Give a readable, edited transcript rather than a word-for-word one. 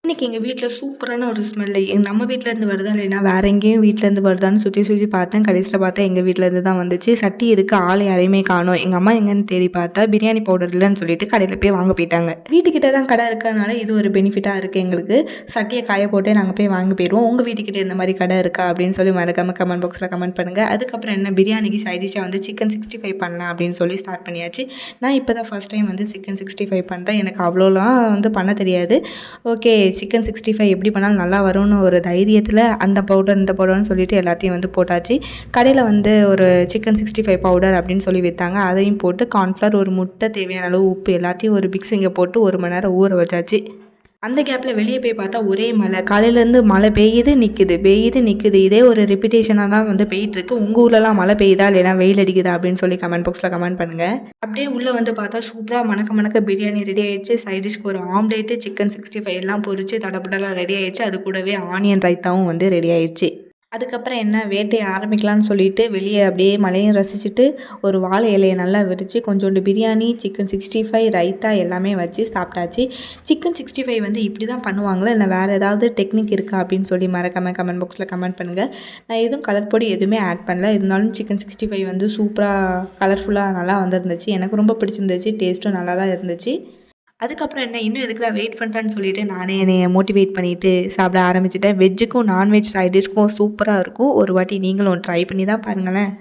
இன்னைக்கு எங்க வீட்ல சூப்பரான ஒரு ஸ்மெல்லு. நம்ம வீட்லேருந்து வருதா இல்லைன்னா வேற எங்கேயும் வீட்லேருந்து வருதான்னு சுத்தி சுத்தி பார்த்தேன். கடைசியில பார்த்தா எங்க வீட்லேருந்து தான் வந்துச்சு. சட்டி இருக்கு, ஆள் யாரையுமே காணோம். எங்க அம்மா எங்கன்னு தேடி பார்த்தா பிரியாணி பவுடர் இல்லன்னு சொல்லிட்டு கடையில போய் வாங்க போயிட்டாங்க. வீட்டுக்கிட்ட தான் கடை இருக்கறனால இது ஒரு பெனிஃபிட்டா இருக்கு எங்களுக்கு. சட்டிய காய போட்டே நாங்க போய் வாங்க போயிருவோம். உங்க வீட்டுக்கிட்ட இந்த மாரி கடை இருக்கா? அப்படின்னு சொல்லி மறக்காம கமெண்ட் பாக்ஸ்ல கமெண்ட் பண்ணுங்க. அதுக்கப்புறம் என்ன பிரியாணிக்கு சைட் டிஷ்ஷா வந்து சிக்கன் 65 பண்ணலாம் அப்படின்னு சொல்லி ஸ்டார்ட் பண்ணியாச்சு. நான் இப்போ தான் ஃபர்ஸ்ட் டைம் வந்து சிக்கன் 65 பண்றேன். எனக்கு அவ்வளோலாம் வந்து பண்ண தெரியாது. ஓகே. சிக்கன் 65 எப்படி பண்ணாலும் நல்லா வரும்னு ஒரு தைரியத்தில் அந்த பவுடர் இந்த பவுடர்னு சொல்லிட்டு எல்லாத்தையும் வந்து போட்டாச்சு. கடையில் வந்து ஒரு சிக்கன் 65 பவுடர் அப்படின்னு சொல்லி விற்றாங்க. அதையும் போட்டு கார்ன்ஃப்ளவர், ஒரு முட்டை, தேவையான அளவு உப்பு எல்லாத்தையும் ஒரு மிக்ஸிங்க போட்டு 1 மணி நேரம் ஊற வச்சாச்சு. அந்த கேப்பில் வெளியே போய் பார்த்தா ஒரே மழை. காலையிலேருந்து மழை பெய்யுது நிற்குது, பெய்யுது நிற்குது. இதே ஒரு ரிப்பிட்டேஷனாக தான் வந்து பெய்யிட்டுருக்கு. உங்கள் ஊர்லலாம் மழை பெய்யுதா இல்லைனா வெயில் அடிக்குதா அப்படின்னு சொல்லி கமெண்ட் பாக்ஸில் கமெண்ட் பண்ணுங்கள். அப்படியே உள்ளே வந்து பார்த்தா சூப்பராக மணக்க மணக்க பிரியாணி ரெடி ஆயிடுச்சு. சைட் டிஷ்க்கு ஒரு ஆம்லேட்டு, சிக்கன் 65 எல்லாம் பொரிச்சு தடபுடலாம் ரெடி ஆயிடுச்சு. அது கூடவே ஆனியன் ரைத்தாவும் வந்து ரெடி ஆயிடுச்சு. அதுக்கப்புறம் என்ன வேட்டைய ஆரம்பிக்கலான்னு சொல்லிட்டு வெளியே அப்படியே மழையும் ரசிச்சுட்டு ஒரு வாழை இலையை நல்லா விரித்து கொஞ்சோண்டு பிரியாணி, சிக்கன் 65, ரைத்தா எல்லாமே வச்சு சாப்பிட்டாச்சு. சிக்கன் 65 வந்து இப்படி தான் பண்ணுவாங்களா இல்லை வேறு ஏதாவது டெக்னிக் இருக்கா அப்படின்னு சொல்லி மறக்காமல் கமெண்ட் பாக்ஸில் கமெண்ட் பண்ணுங்கள். நான் எதுவும் கலர் பொடி எதுவுமே ஆட் பண்ணல. இருந்தாலும் சிக்கன் 65 வந்து சூப்பராக கலர்ஃபுல்லாக நல்லா வந்துருந்துச்சு. எனக்கு ரொம்ப பிடிச்சிருந்துச்சு. டேஸ்ட்டும் நல்லா தான் இருந்துச்சு. அதுக்கப்புறம் என்ன இன்னும் எதுக்குடா வெயிட் பண்ணுறேன்னு சொல்லிட்டு நானே என்னைய மோட்டிவேட் பண்ணிட்டு சாப்பிட ஆரம்பிச்சுட்டேன். வெஜ்ஜுக்கும் நான்வெஜ் சைட் டிஷ்க்கும் சூப்பராக இருக்கும். ஒரு வாட்டி நீங்களும் ட்ரை பண்ணி தான் பாருங்களேன்.